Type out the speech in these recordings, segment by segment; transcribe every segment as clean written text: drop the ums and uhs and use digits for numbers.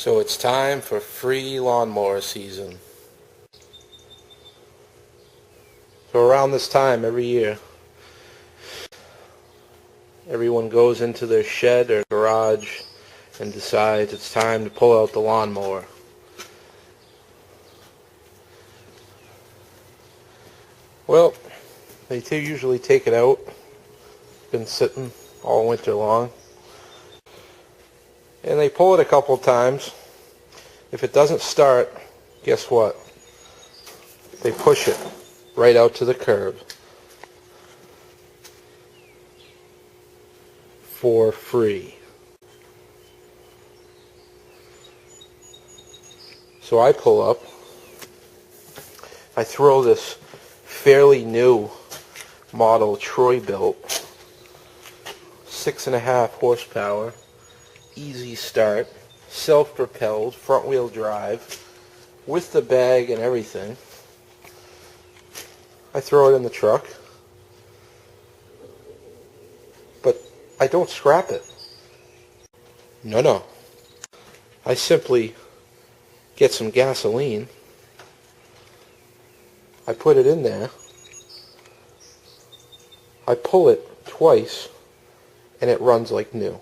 So it's time for free lawnmower season. So around this time every year, everyone goes into their shed or garage and decides it's time to pull out the lawnmower. Well, they usually take it out. It's been sitting all winter long. And they pull it a couple times. If it doesn't start, guess what? They push it right out to the curb for free. So I pull up. I throw this fairly new model Troy built, 6.5 horsepower, easy start, self-propelled, front-wheel drive, with the bag and everything. I throw it in the truck, but I don't scrap it. No. I simply get some gasoline, I put it in there, I pull it twice, and it runs like new.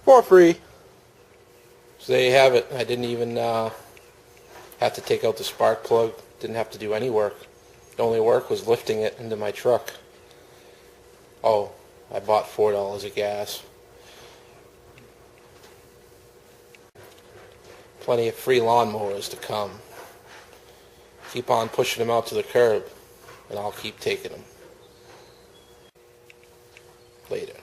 For free. So there you have it. I didn't even have to take out the spark plug. Didn't have to do any work. The only work was lifting it into my truck. Oh, I bought $4 of gas. Plenty of free lawnmowers to come. Keep on pushing them out to the curb, and I'll keep taking them. Later.